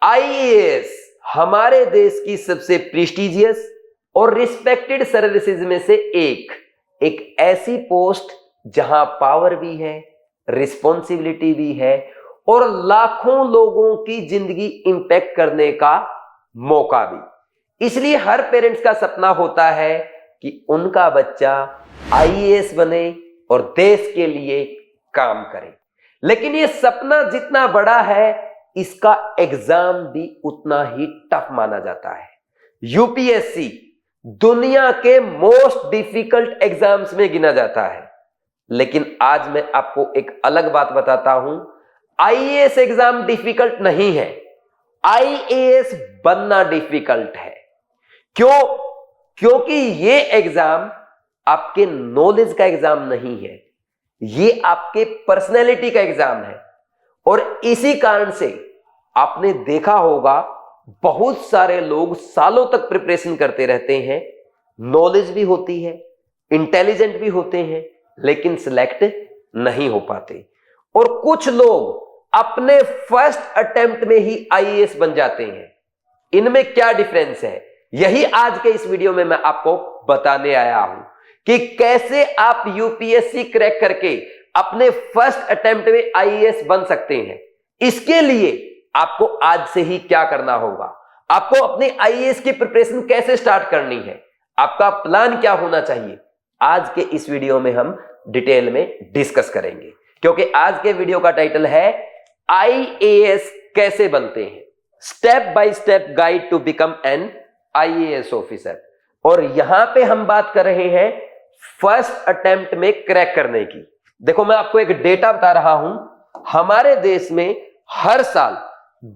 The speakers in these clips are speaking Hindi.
आईएएस हमारे देश की सबसे प्रेस्टिजियस और रिस्पेक्टेड सर्विसेज में से एक ऐसी पोस्ट जहां पावर भी है, रिस्पॉन्सिबिलिटी भी है और लाखों लोगों की जिंदगी इंपैक्ट करने का मौका भी। इसलिए हर पेरेंट्स का सपना होता है कि उनका बच्चा आईएएस बने और देश के लिए काम करे। लेकिन यह सपना जितना बड़ा है, इसका एग्जाम भी उतना ही टफ माना जाता है। यूपीएससी दुनिया के मोस्ट डिफिकल्ट एग्जाम्स में गिना जाता है। लेकिन आज मैं आपको एक अलग बात बताता हूं, आईएएस एग्जाम डिफिकल्ट नहीं है, आईएएस बनना डिफिकल्ट है। क्यों? क्योंकि यह एग्जाम आपके नॉलेज का एग्जाम नहीं है, यह आपके पर्सनैलिटी का एग्जाम है। और इसी कारण से आपने देखा होगा बहुत सारे लोग सालों तक प्रिपरेशन करते रहते हैं, नॉलेज भी होती है, इंटेलिजेंट भी होते हैं, लेकिन सिलेक्ट नहीं हो पाते। और कुछ लोग अपने फर्स्ट अटेम्प्ट में ही आईएएस बन जाते हैं। इनमें क्या डिफरेंस है, यही आज के इस वीडियो में मैं आपको बताने आया हूं कि कैसे आप यूपीएससी क्रैक करके अपने फर्स्ट अटेम्प्ट में आईएएस बन सकते हैं। इसके लिए आपको आज से ही क्या करना होगा, आपको अपनी आईएएस की प्रिपरेशन कैसे स्टार्ट करनी है, आपका प्लान क्या होना चाहिए, आज के इस वीडियो में हम डिटेल में डिस्कस करेंगे। क्योंकि आज के वीडियो का टाइटल है आईएएस कैसे बनते हैं, step by step guide to become an IAS officer. और यहां पे हम बात कर रहे हैं फर्स्ट अटेम्प्ट में क्रैक करने की। देखो, मैं आपको एक डेटा बता रहा हूं, हमारे देश में हर साल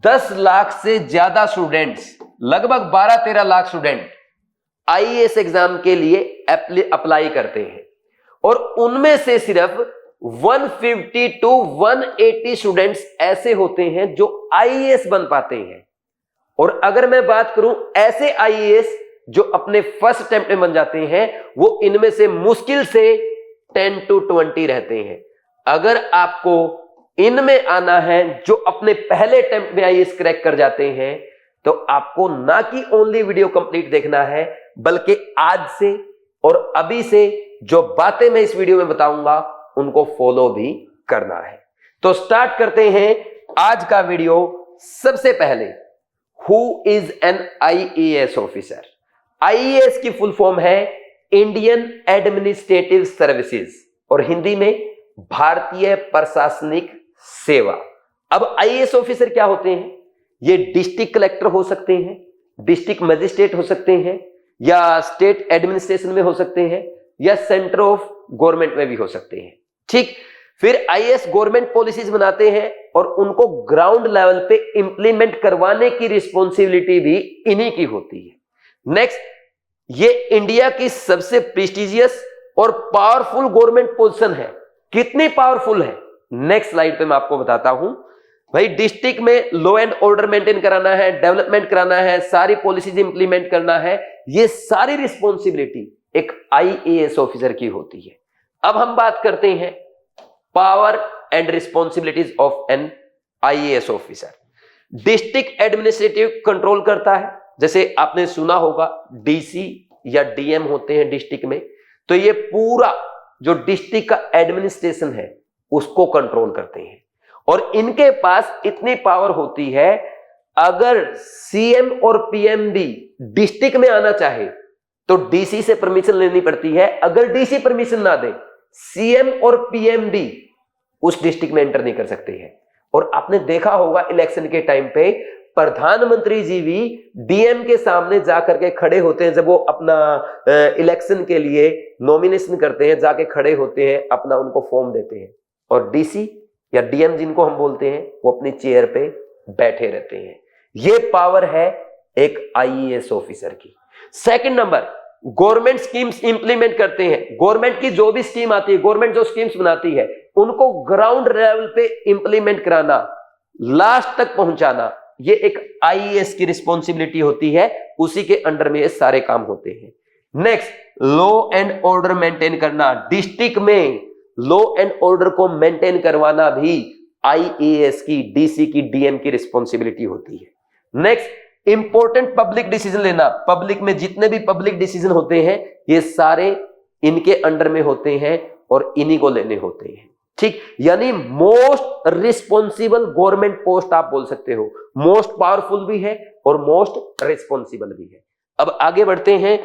10 लाख से ज्यादा स्टूडेंट्स, लगभग 12-13 लाख स्टूडेंट आईएएस एग्जाम के लिए अप्लाई करते हैं। और उनमें से सिर्फ 150 to 180 स्टूडेंट्स ऐसे होते हैं जो आईएएस बन पाते हैं। और अगर मैं बात करूं ऐसे आईएएस जो अपने फर्स्ट अटेम्प्ट में बन जाते हैं, वो इनमें से मुश्किल से 10 to 20 रहते हैं। अगर आपको इनमें आना है जो अपने पहले अटेम्प्ट में आईएएस क्रैक कर जाते हैं, तो आपको ना कि ओनली वीडियो कंप्लीट देखना है, बल्कि आज से और अभी से जो बातें मैं इस वीडियो में बताऊंगा उनको फॉलो भी करना है। तो स्टार्ट करते हैं आज का वीडियो। सबसे पहले, who is an IAS officer? IAS की फुल फॉर्म है इंडियन एडमिनिस्ट्रेटिव सर्विसेज और हिंदी में भारतीय प्रशासनिक सेवा। अब आईएएस ऑफिसर क्या होते हैं? ये डिस्ट्रिक्ट कलेक्टर हो सकते हैं, डिस्ट्रिक्ट मजिस्ट्रेट हो सकते हैं, या स्टेट एडमिनिस्ट्रेशन में हो सकते हैं, या सेंटर ऑफ गवर्नमेंट में भी हो सकते हैं। ठीक, फिर आईएएस गवर्नमेंट पॉलिसीज बनाते हैं और उनको ग्राउंड लेवल पे इंप्लीमेंट करवाने की रिस्पॉन्सिबिलिटी भी इन्हीं की होती है। नेक्स्ट, ये इंडिया की सबसे प्रेस्टिजियस और पावरफुल गवर्नमेंट पोजीशन है। कितनी पावरफुल है, नेक्स्ट स्लाइड पे मैं आपको बताता हूं। भाई, डिस्ट्रिक्ट में लॉ एंड ऑर्डर मेंटेन कराना है, डेवलपमेंट कराना है, सारी पॉलिसीज इंप्लीमेंट करना है, ये सारी रिस्पॉन्सिबिलिटी एक आईएएस ऑफिसर की होती है। अब हम बात करते हैं power and responsibilities of N IAS officer. District administrative control करता है, जैसे आपने सुना होगा डीसी या डीएम होते हैं डिस्ट्रिक्ट में, तो ये पूरा जो डिस्ट्रिक्ट का एडमिनिस्ट्रेशन है उसको कंट्रोल करते हैं। और इनके पास इतनी पावर होती है, अगर सीएम और पीएम भी डिस्ट्रिक्ट में आना चाहे तो डीसी से परमिशन लेनी पड़ती है। अगर डीसी परमिशन ना दे, सीएम और पीएम भी उस डिस्ट्रिक्ट में एंटर नहीं कर सकते हैं। और आपने देखा होगा इलेक्शन के टाइम पे प्रधानमंत्री जी भी डीएम के सामने जाकर के खड़े होते हैं, जब वो अपना इलेक्शन के लिए नॉमिनेशन करते हैं, जाके खड़े होते हैं, अपना उनको फॉर्म देते हैं, और डीसी या डीएम जिनको हम बोलते हैं वो अपनी चेयर पे बैठे रहते हैं। ये पावर है एक आईएएस ऑफिसर की। Second number, government schemes implement करते हैं। गवर्नमेंट की जो भी स्कीम आती है, गवर्नमेंट जो स्कीम्स बनाती है, उनको ग्राउंड लेवल पे इंप्लीमेंट कराना, लास्ट तक पहुंचाना, ये एक आईएएस की रिस्पॉन्सिबिलिटी होती है। उसी के अंडर में ये सारे काम होते हैं। Next, law and order maintain करना। डिस्ट्रिक्ट में लॉ एंड ऑर्डर को मेंटेन करवाना भी आईएएस की, डीसी की, डीएम की रिस्पॉन्सिबिलिटी होती है। नेक्स्ट, इंपॉर्टेंट पब्लिक डिसीजन लेना। पब्लिक में जितने भी पब्लिक डिसीजन होते हैं ये सारे इनके अंडर में होते हैं और इन्हीं को लेने होते हैं, ठीक। यानी मोस्ट रिस्पॉन्सिबल गवर्नमेंट पोस्ट आप बोल सकते हो, मोस्ट पावरफुल भी है और मोस्ट रिस्पॉन्सिबल भी है। अब आगे बढ़ते हैं,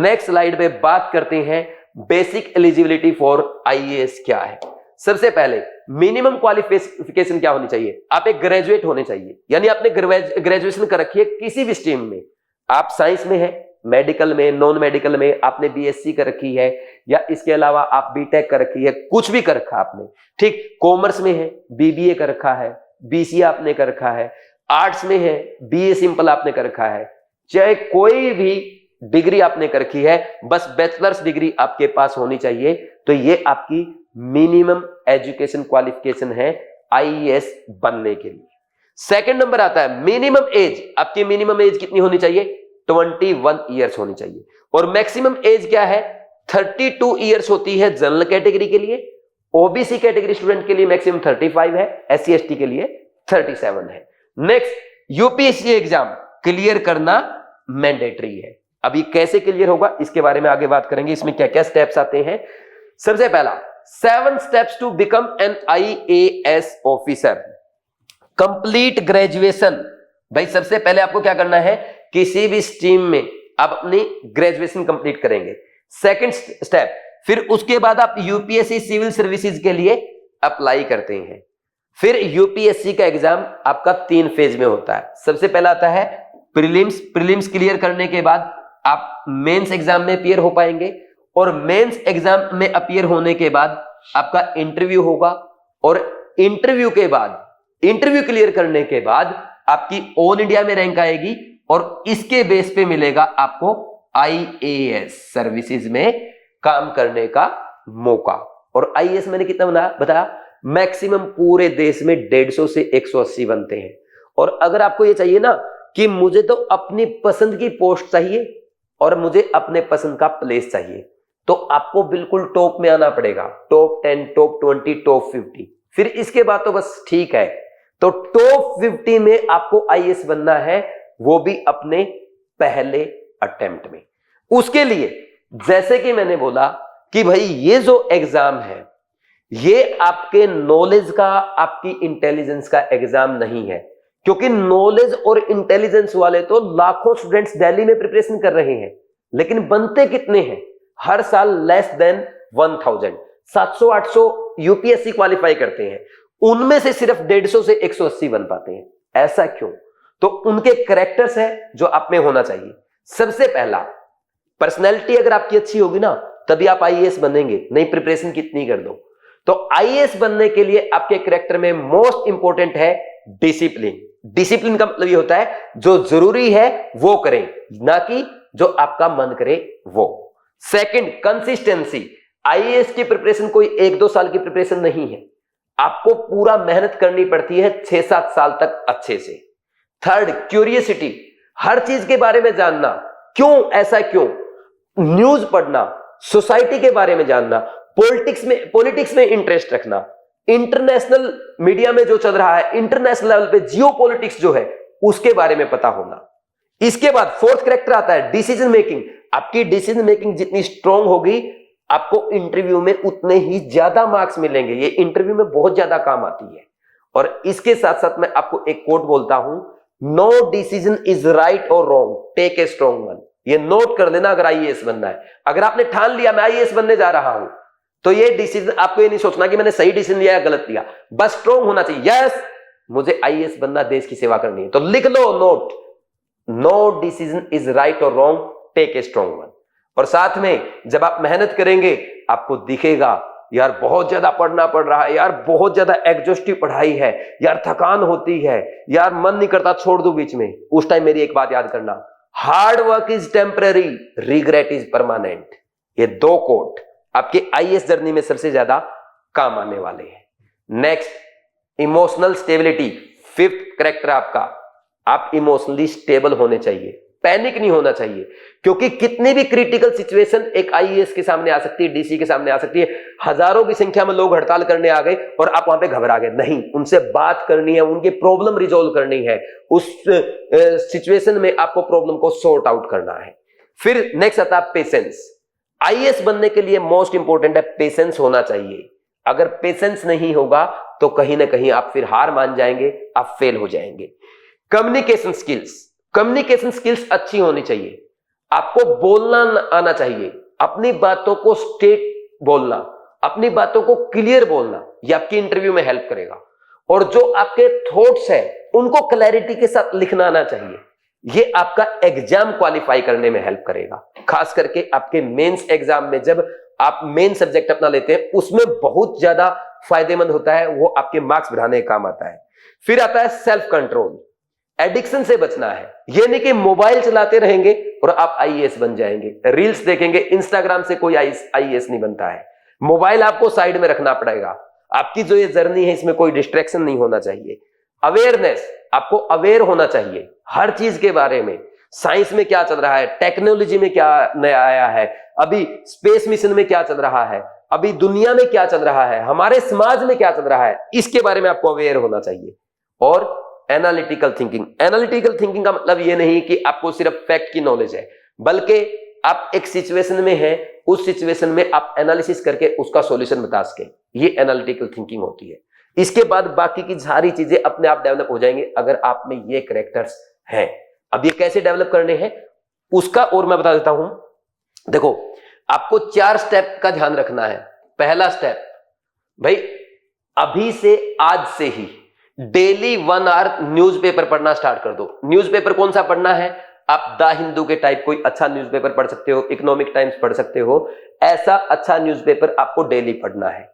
नेक्स्ट स्लाइड पे बात करते हैं बेसिक एलिजिबिलिटी फॉर आईएएस क्या है। सबसे पहले मिनिमम क्वालिफिकेशन क्या होनी चाहिए? आप एक ग्रेजुएट होने चाहिए, यानी आपने ग्रेजुएशन कर रखी है किसी भी स्ट्रीम में। आप साइंस में है, मेडिकल में, नॉन मेडिकल में, आपने बीएससी कर रखी है या इसके अलावा आप बीटेक कर रखी है, कुछ भी कर रखा आपने, ठीक। कॉमर्स में है, बीबीए कर रखा है, बीसीए आपने कर रखा है, आर्ट्स में है, बीए सिंपल आपने कर रखा है, चाहे कोई भी डिग्री आपने कर रखी है, बस बैचलर्स डिग्री आपके पास होनी चाहिए। तो ये आपकी मिनिमम एजुकेशन क्वालिफिकेशन है आईएएस बनने के लिए। सेकंड नंबर आता है मिनिमम एज। आपकी मिनिमम एज कितनी होनी चाहिए? 21 ईयर्स होनी चाहिए। और मैक्सिमम एज क्या है? 32 ईयर्स होती है जनरल कैटेगरी के लिए, ओबीसी कैटेगरी स्टूडेंट के लिए मैक्सिमम 35 है, एससी एसटी के लिए 37 है। नेक्स्ट, यूपीएससी एग्जाम क्लियर करना मैंडेटरी है। अब ये कैसे क्लियर होगा इसके बारे में आगे बात करेंगे, इसमें क्या क्या स्टेप्स आते हैं। सबसे पहला 7 steps to become an IAS officer. Complete graduation. भाई सबसे पहले आपको क्या करना है, किसी भी स्ट्रीम में आप अपनी ग्रेजुएशन कंप्लीट करेंगे। सेकंड स्टेप, फिर उसके बाद आप यूपीएससी सिविल सर्विसेज के लिए अप्लाई करते हैं। फिर यूपीएससी का एग्जाम आपका 3 फेज में होता है। सबसे पहला आता है प्रीलिम्स। प्रीलिम्स क्लियर करने के बाद आप मेंस एग्जाम में अपीयर हो पाएंगे, और मेंस एग्जाम में अपीयर होने के बाद आपका इंटरव्यू होगा, और इंटरव्यू के बाद, इंटरव्यू क्लियर करने के बाद आपकी ऑल इंडिया में रैंक आएगी, और इसके बेस पे मिलेगा आपको आईएएस सर्विसेज में काम करने का मौका। और आईएएस मैंने कितना बताया, मैक्सिमम पूरे देश में 150 से 180 बनते हैं। और अगर आपको ये चाहिए ना कि मुझे तो अपनी पसंद की पोस्ट चाहिए और मुझे अपने पसंद का प्लेस चाहिए, तो आपको बिल्कुल टॉप में आना पड़ेगा, टॉप 10, टॉप 20, टॉप 50। फिर इसके बाद तो बस ठीक है। तो टॉप 50 में आपको आईएएस बनना है, वो भी अपने पहले अटेम्प्ट में। उसके लिए जैसे कि मैंने बोला कि भाई ये जो एग्जाम है ये आपके नॉलेज का, आपकी इंटेलिजेंस का एग्जाम नहीं है, क्योंकि नॉलेज और इंटेलिजेंस वाले तो लाखों स्टूडेंट्स दिल्ली में प्रिपरेशन कर रहे हैं, लेकिन बनते कितने हैं? हर साल लेस देन 1000, 700-800 यूपीएससी क्वालिफाई करते हैं, उनमें से सिर्फ 150 से 180 बन पाते हैं। ऐसा क्यों? तो उनके कैरेक्टर्स है जो आप में होना चाहिए। सबसे पहला, पर्सनैलिटी अगर आपकी अच्छी होगी ना तभी आप आईएएस बनेंगे, नहीं प्रिपरेशन कितनी कर दो। तो आईएएस बनने के लिए आपके कैरेक्टर में मोस्ट इंपॉर्टेंट है डिसिप्लिन। डिसिप्लिन का मतलब ये होता है जो जरूरी है वो करें, ना कि जो आपका मन करे वो। Second, consistency. आईएएस की प्रिपरेशन कोई 1-2 साल की प्रिपरेशन नहीं है, आपको पूरा मेहनत करनी पड़ती है 6-7 साल तक अच्छे से। Third, curiosity. हर चीज के बारे में जानना, क्यों, ऐसा क्यों, न्यूज पढ़ना, सोसाइटी के बारे में जानना, पॉलिटिक्स में इंटरेस्ट रखना, इंटरनेशनल मीडिया में जो चल रहा है, इंटरनेशनल लेवल पे जियो पॉलिटिक्स जो है उसके बारे में पता होना। इसके बाद फोर्थ कैरेक्टर आता है डिसीजन मेकिंग। आपकी डिसीजन मेकिंग जितनी स्ट्रांग होगी आपको इंटरव्यू में उतने ही ज्यादा मार्क्स मिलेंगे। ये इंटरव्यू में बहुत ज्यादा काम आती है। और इसके साथ साथ मैं आपको एक कोट बोलता हूं, नो डिसीजन इज राइट और wrong, take a strong one. ये नोट कर लेना अगर आईएएस बनना है। अगर आपने ठान लिया मैं आईएएस बनने जा रहा हूं, तो ये डिसीजन आपको ये नहीं सोचना कि मैंने सही डिसीजन लिया या गलत लिया, बस स्ट्रांग होना चाहिए। यस, मुझे आईएएस बनना, देश की सेवा करनी है, तो लिख लो note, no decision is right और wrong, take a strong one. और साथ में जब आप मेहनत करेंगे आपको दिखेगा यार बहुत ज्यादा पढ़ना पड़ रहा है, यार बहुत ज्यादा एग्जॉस्टिव पढ़ाई है, यार थकान होती है, यार मन नहीं करता, छोड़ दो बीच में। उस टाइम मेरी एक बात याद करना, hard work is temporary, regret is permanent. ये 2 कोट आपके आईएएस जर्नी में सबसे ज्यादा काम आने वाले हैं। Next, emotional stability. 5th character आपका, आप इमोशनली स्टेबल होने चाहिए। पैनिक नहीं होना चाहिए, क्योंकि कितनी भी क्रिटिकल सिचुएशन एक आईएएस के सामने आ सकती है, डीसी के सामने आ सकती है। हजारों की संख्या में लोग हड़ताल करने आ गए और आप वहां पे घबरा गए, नहीं, उनसे बात करनी है, उनकी प्रॉब्लम रिजॉल्व करनी है, उस सिचुएशन में आपको प्रॉब्लम को सॉर्ट आउट करना है। फिर नेक्स्ट आता है पेशेंस। आईएएस बनने के लिए मोस्ट इंपॉर्टेंट है पेशेंस होना चाहिए। अगर पेशेंस नहीं होगा तो कहीं ना कहीं आप फिर हार मान जाएंगे, आप फेल हो जाएंगे। कम्युनिकेशन स्किल्स, कम्युनिकेशन स्किल्स अच्छी होनी चाहिए। आपको बोलना आना चाहिए, अपनी बातों को स्ट्रेट बोलना, अपनी बातों को क्लियर बोलना, ये आपकी इंटरव्यू में हेल्प करेगा। और जो आपके थॉट्स है उनको क्लैरिटी के साथ लिखना आना चाहिए, ये आपका एग्जाम क्वालिफाई करने में हेल्प करेगा। खास करके आपके मेंस एग्जाम में जब आप मेन सब्जेक्ट अपना लेते हैं उसमें बहुत ज्यादा फायदेमंद होता है, वो आपके मार्क्स बढ़ाने का काम आता है। फिर आता है सेल्फ कंट्रोल, एडिक्शन से बचना है। ये नहीं कि मोबाइल चलाते रहेंगे और आप आईएएस बन जाएंगे, रील्स देखेंगे, इंस्टाग्राम से कोई आईएएस नहीं बनता है। मोबाइल आपको साइड में रखना पड़ेगा। आपकी जो ये जर्नी है इसमें कोई डिस्ट्रैक्शन नहीं होना चाहिए। अवेयरनेस, आपको अवेयर होना चाहिए हर चीज के बारे में। साइंस में क्या चल रहा है, टेक्नोलॉजी में क्या नया आया है, अभी स्पेस मिशन में क्या चल रहा है, अभी दुनिया में क्या चल रहा है, हमारे समाज में क्या चल रहा है, इसके बारे में आपको अवेयर होना चाहिए। और एनालिटिकल थिंकिंग, एनालिटिकल थिंकिंग का मतलब ये नहीं कि आपको सिर्फ फैक्ट की नॉलेज है, बल्कि आप एक सिचुएशन में हैं, उस सिचुएशन में आप एनालिसिस करके उसका सॉल्यूशन बता सके, ये एनालिटिकल थिंकिंग होती है। इसके बाद बाकी की सारी चीजें अपने आप डेवलप हो जाएंगे अगर आप में ये कैरेक्टर्स हैं। अब ये कैसे डेवलप करने हैं उसका और मैं बता देता हूं। देखो, आपको 4 स्टेप का ध्यान रखना है। पहला स्टेप, भाई अभी से, आज से ही डेली 1 आवर न्यूज़पेपर पढ़ना स्टार्ट कर दो। न्यूज़पेपर कौन सा पढ़ना है? आप द हिंदू के टाइप कोई अच्छा न्यूज़पेपर पढ़ सकते हो, इकोनॉमिक टाइम्स पढ़ सकते हो, ऐसा अच्छा न्यूज़पेपर आपको डेली पढ़ना है।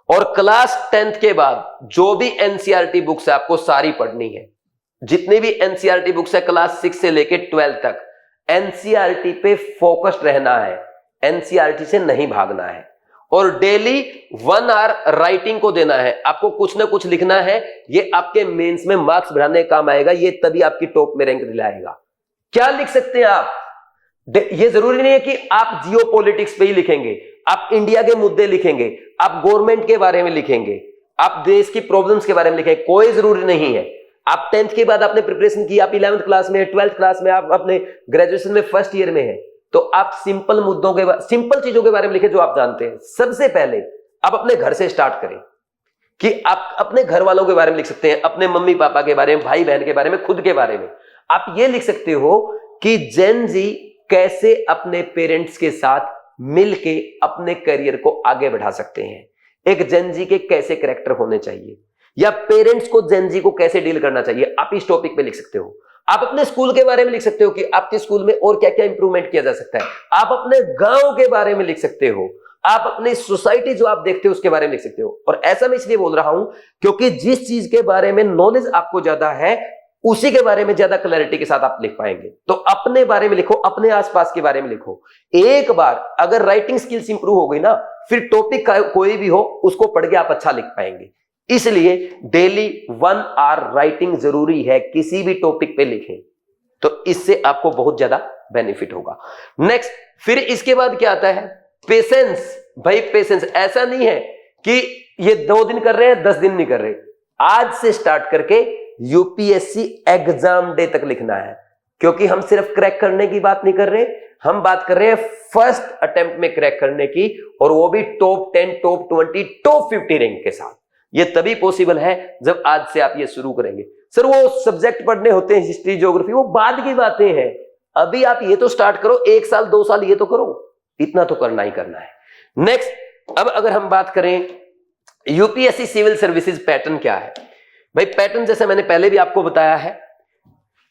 और क्लास 10th के बाद जो भी एनसीईआरटी बुक्स है आपको सारी पढ़नी है। जितनी भी एनसीईआरटी बुक्स है क्लास 6 से लेके 12 तक, एनसीईआरटी पे फोकस्ड रहना है, एनसीईआरटी से नहीं भागना है। और डेली 1 आवर राइटिंग को देना है, आपको कुछ ना कुछ लिखना है। ये आपके मेंस में मार्क्स बढ़ाने का काम आएगा, ये तभी आपकी टॉप में रैंक दिलाएगा। क्या लिख सकते हैं आप? ये जरूरी नहीं है कि आप जियो पॉलिटिक्स पे ही लिखेंगे, आप इंडिया के मुद्दे लिखेंगे, आप गवर्नमेंट के बारे में लिखेंगे, आप देश की प्रॉब्लम्स के बारे में लिखेंगे, कोई जरूरी नहीं है। आप 10th के बाद आपने प्रिपरेशन की, आप 11th क्लास में, 12th क्लास में, आप अपने ग्रेजुएशन में फर्स्ट ईयर में है, तो आप सिंपल मुद्दों के, सिंपल चीजों के बारे में लिखे जो आप जानते हैं। सबसे पहले आप अपने घर से स्टार्ट करें कि आप अपने घर वालों के बारे में लिख सकते हैं, अपने मम्मी पापा के बारे में, भाई बहन के बारे में, खुद के बारे में। आप ये लिख सकते हो कि जेन जी कैसे अपने पेरेंट्स के साथ मिलके अपने करियर को आगे बढ़ा सकते हैं, एक जेन जी के कैसे कैरेक्टर होने चाहिए, या पेरेंट्स को जेन जी को कैसे डील करना चाहिए, आप इस टॉपिक पे लिख सकते हो। आप अपने स्कूल के बारे में लिख सकते हो कि आपके स्कूल में और क्या क्या इंप्रूवमेंट किया जा सकता है। आप अपने गांव के बारे में लिख सकते हो, आप अपनी सोसाइटी जो आप देखते हो उसके बारे में लिख सकते हो। और ऐसा मैं इसलिए बोल रहा हूं क्योंकि जिस चीज के बारे में नॉलेज आपको ज्यादा है उसी के बारे में ज्यादा क्लैरिटी के साथ आप लिख पाएंगे। तो अपने बारे में लिखो, अपने आसपास के बारे में लिखो। एक बार अगर राइटिंग स्किल्स इंप्रूव हो गई ना, फिर टॉपिक कोई भी हो उसको पढ़ के आप अच्छा लिख पाएंगे। इसलिए डेली 1 आवर राइटिंग जरूरी है, किसी भी टॉपिक पे लिखें तो इससे आपको बहुत ज्यादा बेनिफिट होगा। नेक्स्ट, फिर इसके बाद क्या आता है? पेशेंस। भाई पेशेंस, ऐसा नहीं है कि ये 2 दिन कर रहे हैं 10 दिन नहीं कर रहे। आज से स्टार्ट करके यूपीएससी एग्जाम डे तक लिखना है, क्योंकि हम सिर्फ क्रैक करने की बात नहीं कर रहे, हम बात कर रहे हैं फर्स्ट अटेम्प्ट में क्रैक करने की, और वो भी टॉप 10, टॉप 20, टॉप 50 रैंक के साथ। ये तभी पॉसिबल है जब आज से आप ये शुरू करेंगे। सर वो सब्जेक्ट पढ़ने होते हैं, हिस्ट्री, ज्योग्राफी, वो बाद की बातें हैं। अभी आप ये तो स्टार्ट करो, 1 साल 2 साल ये तो करो, इतना तो करना ही करना है। नेक्स्ट, अब अगर हम बात करें यूपीएससी सिविल सर्विसेज पैटर्न क्या है। भाई पैटर्न जैसे मैंने पहले भी आपको बताया है,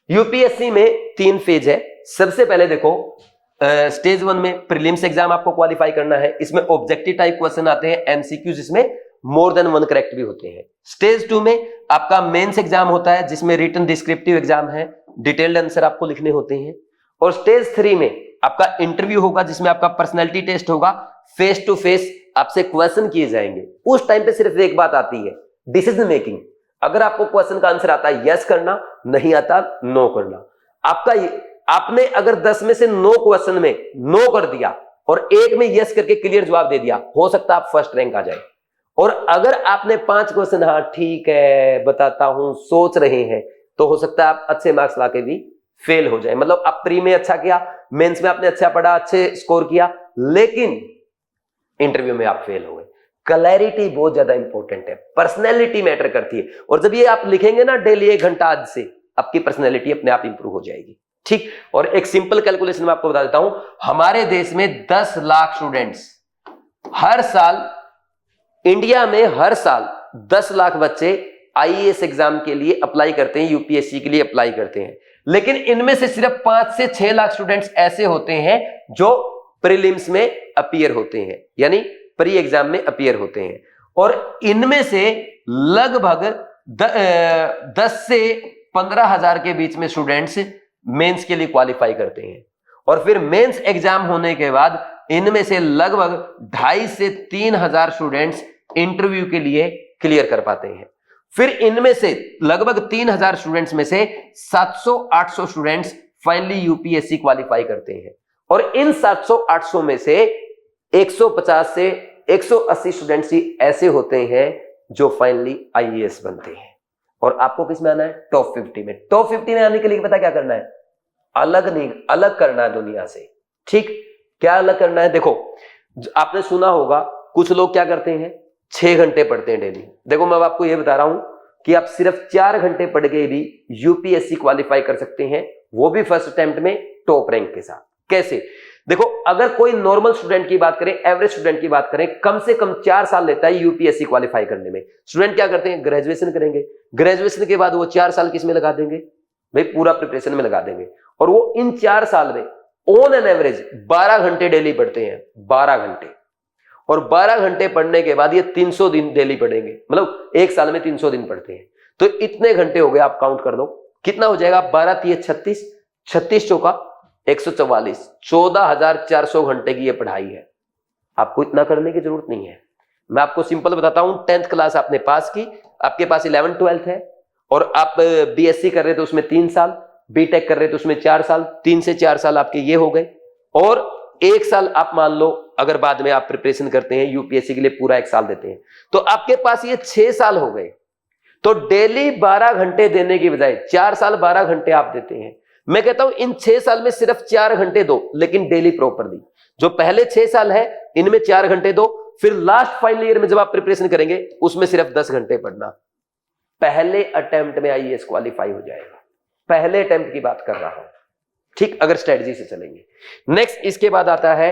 यूपीएससी में 3 फेज है। सबसे पहले देखो, स्टेज 1 में प्रीलिम्स एग्जाम आपको क्वालिफाई करना है, इसमें ऑब्जेक्टिव टाइप क्वेश्चन आते हैं, एमसीक्यूज, इसमें मोर देन 1 करेक्ट भी होते हैं। स्टेज 2 में आपका मेंस एग्जाम होता है जिसमें रिटन डिस्क्रिप्टिव एग्जाम है, डिटेल्ड आंसर आपको लिखने होते हैं। और स्टेज 3 में आपका इंटरव्यू होगा जिसमें आपका पर्सनैलिटी टेस्ट होगा, फेस टू फेस आपसे क्वेश्चन किए जाएंगे। उस टाइम पे सिर्फ एक बात आती है, डिसीजन मेकिंग। अगर आपको क्वेश्चन का आंसर आता है यस करना, नहीं आता नो करना। आपका आपने अगर 10 में से 9 क्वेश्चन में नो कर दिया और एक में यस करके क्लियर जवाब दे दिया, हो सकता है आप फर्स्ट रैंक आ जाए। और अगर आपने 5 क्वेश्चन हाँ ठीक है बताता हूं सोच रहे हैं, तो हो सकता है आप अच्छे मार्क्स लाके भी फेल हो जाए। मतलब आप प्री में अच्छा किया, मेंस में आपने अच्छा पढ़ा, अच्छे स्कोर किया, लेकिन इंटरव्यू में आप फेल हो गए। क्लैरिटी बहुत ज्यादा इंपॉर्टेंट है, पर्सनैलिटी मैटर करती है। और जब ये आप लिखेंगे ना डेली 1 घंटा आज से, आपकी पर्सनैलिटी अपने आप इंप्रूव हो जाएगी। ठीक। और एक सिंपल कैलकुलेशन मैं आपको बता देता हूं, हमारे देश में 10 लाख स्टूडेंट्स हर साल, इंडिया में हर साल 10 लाख बच्चे आईएएस एग्जाम के लिए अप्लाई करते हैं, यूपीएससी के लिए अप्लाई करते हैं। लेकिन इनमें से सिर्फ 5 से 6 लाख स्टूडेंट्स ऐसे होते हैं जो प्रीलिम्स में अपीयर होते हैं, यानी प्री एग्जाम में अपीयर होते हैं। और इनमें से लगभग 10 से 15 हजार के बीच में स्टूडेंट्स मेंस के लिए क्वालिफाई करते हैं। और फिर मेंस एग्जाम होने के बाद इनमें से लगभग 2.5 से 3 हजार स्टूडेंट्स इंटरव्यू के लिए क्लियर कर पाते हैं। फिर इनमें से लगभग 3,000 स्टूडेंट्स में से 700-800 स्टूडेंट्स फाइनली यूपीएससी क्वालिफाई करते हैं। और इन 700-800 में से 150 से 180 स्टूडेंट्स ही ऐसे होते हैं जो फाइनली आईएएस बनते हैं। और आपको किस में आना है? टॉप 50 में। टॉप 50 में आने के लिए पता क्या करना है? अलग नहीं, अलग करना है दुनिया से। ठीक। क्या अलग करना है? देखो, आपने सुना होगा कुछ लोग क्या करते हैं, 6 घंटे पढ़ते हैं डेली। देखो मैं आपको यह बता रहा हूं कि आप सिर्फ 4 घंटे पढ़ के भी यूपीएससी क्वालिफाई कर सकते हैं, वो भी फर्स्ट अटेम्प्ट में टॉप रैंक के साथ। कैसे? देखो, अगर कोई नॉर्मल स्टूडेंट की बात करें, एवरेज स्टूडेंट की बात करें, कम से कम 4 साल लेता है यूपीएससी क्वालिफाई करने में। स्टूडेंट क्या करते हैं? ग्रेजुएशन करेंगे, ग्रेजुएशन के बाद वो 4 साल किस में लगा देंगे भाई? पूरा प्रिपरेशन में लगा देंगे। और वो इन 4 साल में ऑन एन एवरेज 12 घंटे डेली पढ़ते हैं, 12 घंटे। और 12 घंटे पढ़ने के बाद ये 300 दिन डेली पढ़ेंगे, मतलब एक साल में 300 दिन पढ़ते हैं। तो इतने घंटे हो गए, आप काउंट कर दो कितना हो जाएगा। 12 × 36, 36 चौका 144, 14,400 घंटे की ये पढ़ाई है। आपको इतना करने की जरूरत नहीं है। मैं आपको सिंपल बताता हूं, 10th क्लास आपने पास की, आपके पास 11th 12th है, और आप बीएससी कर रहे थे उसमें 3 साल, बीटेक कर रहे थे उसमें 4 साल, 3 से 4 साल आपके ये हो गए। और 1 साल आप मान लो अगर बाद में आप प्रिपरेशन करते हैं यूपीएससी के लिए, पूरा 1 साल देते हैं, तो आपके पास ये 6 साल हो गए। तो डेली 12 घंटे देने की बजाय 4 साल 12 घंटे आप देते हैं। मैं कहता हूं इन 6 साल में सिर्फ 4 घंटे दो, लेकिन डेली प्रॉपरली। जो पहले 6 साल है इनमें 4 घंटे दो, फिर लास्ट फाइनल ईयर में जब आप प्रिपरेशन करेंगे उसमें सिर्फ 10 घंटे पढ़ना। पहले अटेम्प्ट में आईएएस क्वालिफाई हो जाएगा। पहले अटेम्प्ट की बात कर रहा हूं, ठीक, अगर स्ट्रेटजी से चलेंगे। नेक्स्ट इसके बाद आता है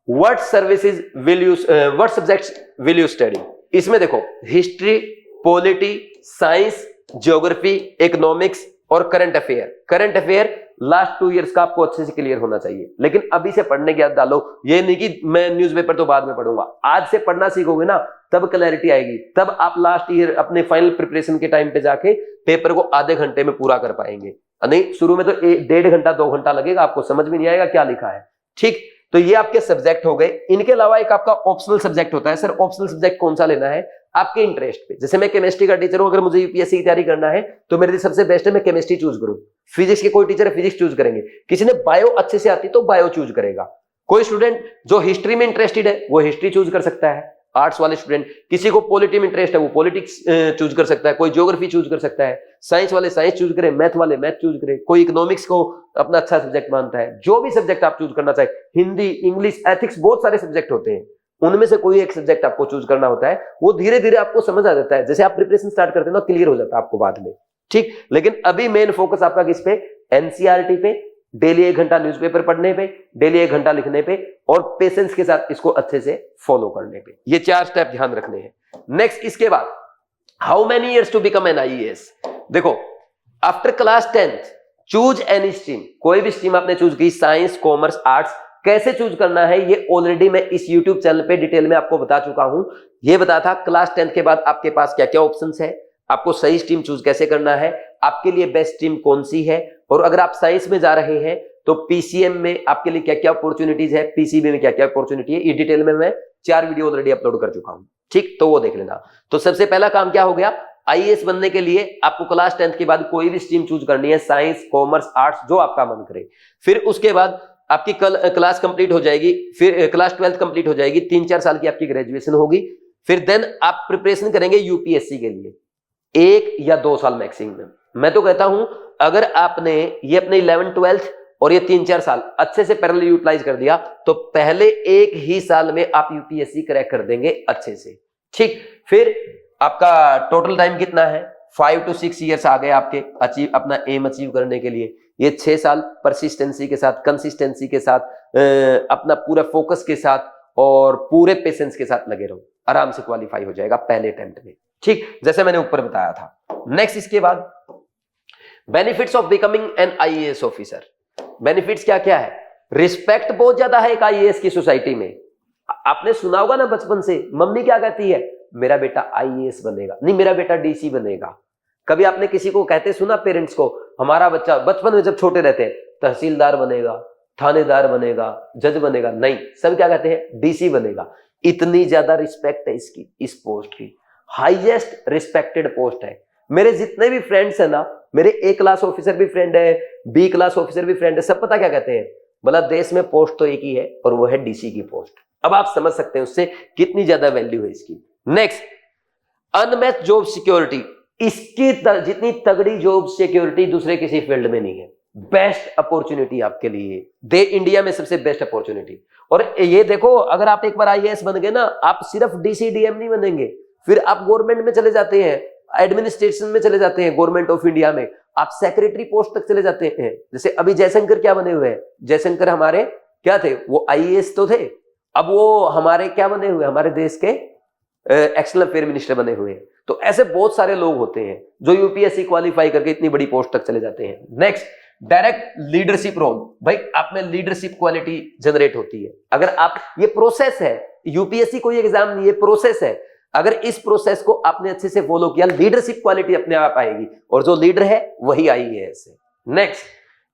what subjects will you study. इसमें देखो, history, polity, science, geography, economics और current affair. Current affair last 2 years का आपको अच्छे से क्लियर होना चाहिए, लेकिन अभी से पढ़ने की आदत डालो। ये नहीं कि मैं न्यूज़पेपर तो बाद में पढ़ूंगा, आज से पढ़ना सीखोगे ना तब क्लैरिटी आएगी, तब आप लास्ट ईयर अपने फाइनल प्रिपरेशन के टाइम पे जाके पेपर को आधे घंटे में पूरा कर पाएंगे। नहीं, शुरू में तो 1.5 घंटा 2 घंटा लगेगा, आपको समझ में नहीं आएगा क्या लिखा है। ठीक। तो ये आपके सब्जेक्ट हो गए। इनके अलावा एक आपका ऑप्शनल सब्जेक्ट होता है। सर ऑप्शनल सब्जेक्ट कौन सा लेना है? आपके इंटरेस्ट पे। जैसे मैं केमिस्ट्री का टीचर हूं, अगर मुझे यूपीएससी की तैयारी करना है तो मेरे लिए सबसे बेस्ट है मैं केमिस्ट्री चूज करूं। फिजिक्स के कोई टीचर है फिजिक्स चूज करेंगे, किसी ने बायो अच्छे से आती तो बायो चूज करेगा। कोई स्टूडेंट जो हिस्ट्री में इंटरेस्टेड है वो हिस्ट्री चूज कर सकता है, आर्ट्स वाले स्टूडेंट। किसी को पॉलिटी में इंटरेस्ट है वो पॉलिटिक्स चूज कर सकता है, कोई ज्योग्राफी चूज कर सकता है, साइंस वाले साइंस चूज करें, मैथ वाले मैथ चूज करें, कोई इकोनॉमिक्स को अपना अच्छा सब्जेक्ट मानता है। जो भी सब्जेक्ट आप चूज करना चाहे, हिंदी, इंग्लिश, एथिक्स, बहुत सारे सब्जेक्ट होते हैं, उनमें से कोई एक सब्जेक्ट आपको चूज करना होता है। वो धीरे धीरे आपको समझ आ जाता है, जैसे आप प्रिपरेशन स्टार्ट करते हैं ना क्लियर हो जाता है आपको बाद में। ठीक। लेकिन अभी मेन फोकस आपका किस पे? एनसीईआरटी पे, डेली 1 घंटा न्यूज़पेपर पढ़ने पे, डेली 1 घंटा लिखने पे, और पेशेंस के साथ इसको अच्छे से फॉलो करने पे। ये 4 स्टेप ध्यान रखने हैं। नेक्स्ट इसके बाद, how many years to become an IAS. देखो, after class 10th choose any stream. कोई भी स्ट्रीम आपने चूज की, साइंस, कॉमर्स, आर्ट्स, कैसे चूज करना है ये ऑलरेडी मैं इस यूट्यूब चैनल पे डिटेल में आपको बता चुका हूं। ये बताया था क्लास 10th के बाद आपके पास क्या क्या ऑप्शंस है, आपको सही स्ट्रीम चूज कैसे करना है, आपके लिए बेस्ट स्ट्रीम कौन सी है, और अगर आप साइंस में जा रहे हैं तो पीसीएम में आपके लिए क्या क्या अपॉर्चुनिटीज है, पीसीबी में क्या क्या अपॉर्चुनिटी है, ये डिटेल में मैं 4 वीडियो ऑलरेडी अपलोड कर चुका हूं। ठीक, तो वो देख लेना। तो सबसे पहला काम क्या हो गया? आईएएस बनने के लिए आपको क्लास 10th के बाद कोई भी स्ट्रीम चूज करनी है, साइंस, कॉमर्स, आर्ट्स, जो आपका मन करे। फिर उसके बाद आपकी क्लास कंप्लीट हो जाएगी, फिर क्लास 12th कंप्लीट हो जाएगी, 3-4 साल की आपकी ग्रेजुएशन होगी। फिर देन आप प्रिपरेशन करेंगे यूपीएससी के लिए 1 या 2 साल मैक्सिमम। मैं तो कहता हूं अगर आपने ये अपने 11th 12th और ये 3-4 साल अच्छे से पैरेलल यूटिलाइज कर दिया तो पहले 1 ही साल में आप यूपीएससी क्रैक कर देंगे अच्छे से। ठीक, फिर आपका टोटल टाइम कितना है? 5 to 6 ईयर्स आ गए आपके अपना एम अचीव करने के लिए। ये 6 साल परसिस्टेंसी के साथ, कंसिस्टेंसी के साथ, अपना पूरा फोकस के साथ और पूरे पेशेंस के साथ लगे रहो, आराम से क्वालिफाई हो जाएगा पहले अटेम्प्ट में। ठीक, जैसे मैंने ऊपर बताया था। नेक्स्ट, इसके बाद benefits of becoming an IAS officer. Benefits क्या क्या है? रिस्पेक्ट बहुत ज्यादा है एक आईएएस की सोसाइटी में। आपने सुना होगा ना बचपन से, मम्मी क्या कहती है? मेरा बेटा आईएएस बनेगा, नहीं मेरा बेटा डीसी बनेगा। कभी आपने किसी को कहते सुना पेरेंट्स को, हमारा बच्चा बचपन में जब छोटे रहते हैं तहसीलदार बनेगा, थानेदार बनेगा, जज बनेगा? नहीं, सब क्या कहते हैं? डीसी बनेगा। इतनी ज्यादा रिस्पेक्ट है इसकी, इस पोस्ट की। हाईएस्ट रिस्पेक्टेड पोस्ट है। मेरे जितने भी फ्रेंड्स है ना, मेरे ए क्लास ऑफिसर भी फ्रेंड है, बी क्लास ऑफिसर भी फ्रेंड है, सब पता क्या कहते हैं? बोला देश में पोस्ट तो एक ही है और वो है डीसी की पोस्ट। अब आप समझ सकते हैं उससे कितनी ज्यादा वैल्यू है इसकी। Next, unmatched job security. इसकी जितनी तगड़ी जॉब सिक्योरिटी दूसरे किसी फील्ड में नहीं है। बेस्ट अपॉर्चुनिटी आपके लिए, दे इंडिया में सबसे बेस्ट अपॉर्चुनिटी। और ये देखो, अगर आप एक बार आईएएस बन गए ना, आप सिर्फ डीसी डीएम नहीं बनेंगे, फिर आप गवर्नमेंट में चले जाते हैं, एडमिनिस्ट्रेशन में चले जाते हैं, गवर्नमेंट ऑफ इंडिया में आप सेक्रेटरी पोस्ट तक चले जाते हैं। जैसे अभी जयशंकर क्या बने हुए हैं? जयशंकर हमारे क्या थे? वो आईएएस तो थे, अब वो हमारे क्या बने हुए? हमारे देश के एक्सटर्नल अफेयर मिनिस्टर बने हुए हैं। तो ऐसे बहुत सारे लोग होते हैं जो यूपीएससी क्वालिफाई करके इतनी बड़ी पोस्ट तक चले जाते हैं। Next, direct leadership role. भाई आप में लीडरशिप क्वालिटी जनरेट होती है अगर आप, ये प्रोसेस है, यूपीएससी कोई एग्जाम नहीं है, प्रोसेस है। अगर इस प्रोसेस को आपने अच्छे से फॉलो किया, लीडरशिप क्वालिटी अपने आप आएगी और जो लीडर है वही आईएएस है। Next,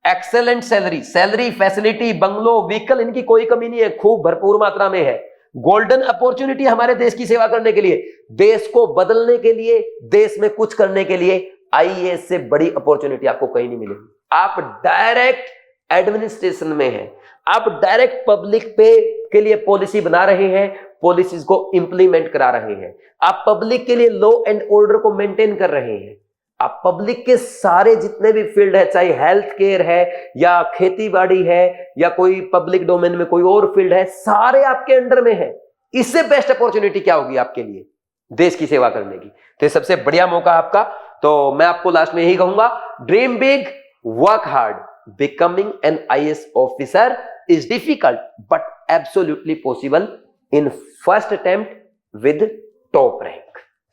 excellent salary. Salary, facility, bungalow, vehicle, इनकी कोई कमी नहीं है, खूब भरपूर मात्रा में है। गोल्डन अपॉर्चुनिटी हमारे देश की सेवा करने के लिए, देश को बदलने के लिए, देश में कुछ करने के लिए आईएएस से बड़ी अपॉर्चुनिटी आपको कहीं नहीं मिलेगी। आप डायरेक्ट एडमिनिस्ट्रेशन में हैं, आप डायरेक्ट पब्लिक पे के लिए पॉलिसी बना रहे हैं, पॉलिसीज को इंप्लीमेंट करा रहे हैं, आप पब्लिक के लिए लॉ एंड ऑर्डर को मेंटेन कर रहे हैं, आप पब्लिक के सारे जितने भी फील्ड है, चाहे हेल्थ केयर है या खेती बाड़ी है या कोई पब्लिक डोमेन में कोई और फील्ड है, सारे आपके अंडर में है। इससे बेस्ट अपॉर्चुनिटी क्या होगी आपके लिए देश की सेवा करने की? तो सबसे बढ़िया मौका आपका। तो मैं आपको लास्ट में यही कहूंगा, dream big, work hard, becoming an IAS officer is difficult but absolutely possible in first attempt with top rank.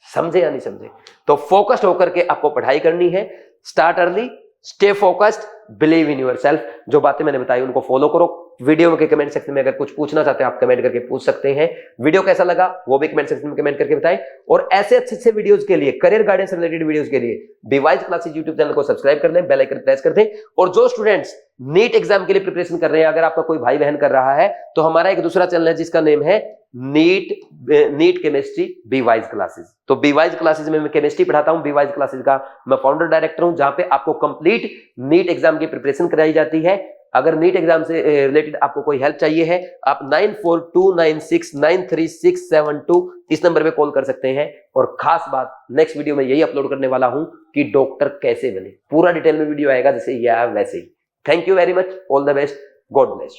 समझे या नहीं समझे? तो फोकस्ड होकर के आपको पढ़ाई करनी है। Start early, stay focused, believe in yourself. जो बातें मैंने बताई उनको फॉलो करो। वीडियो के कमेंट सेक्शन में अगर कुछ पूछना चाहते हैं आप कमेंट करके पूछ सकते हैं। वीडियो कैसा लगा वो भी कमेंट सेक्शन में कमेंट करके बताएं। और ऐसे अच्छे वीडियोस के लिए, करियर गाइडेंस रिलेटेड वीडियोस के लिए बीवाइज क्लासेस यूट्यूब चैनल को सब्सक्राइब कर दें, बेल आइकन प्रेस कर दें। और जो स्टूडेंट्स नीट एग्जाम के लिए प्रिपरेशन कर रहे हैं, अगर आपका कोई भाई बहन कर रहा है तो हमारा एक दूसरा चैनल है जिसका नेम है नीट केमिस्ट्री बीवाइज क्लासेस। तो बीवाइज क्लासेस में मैं केमिस्ट्री पढ़ाता हूं। बीवाइज क्लासेस का मैं फाउंडर डायरेक्टर हूं, जहां पे आपको कंप्लीट नीट एग्जाम की प्रिपरेशन कराई जाती है। अगर नीट एग्जाम से रिलेटेड आपको कोई हेल्प चाहिए है, आप 9429693672 इस नंबर पे कॉल कर सकते हैं। और खास बात, नेक्स्ट वीडियो में यही अपलोड करने वाला हूं कि डॉक्टर कैसे बने। पूरा डिटेल में वीडियो आएगा, जैसे ये आया वैसे ही। Thank you very much, all the best, God bless you.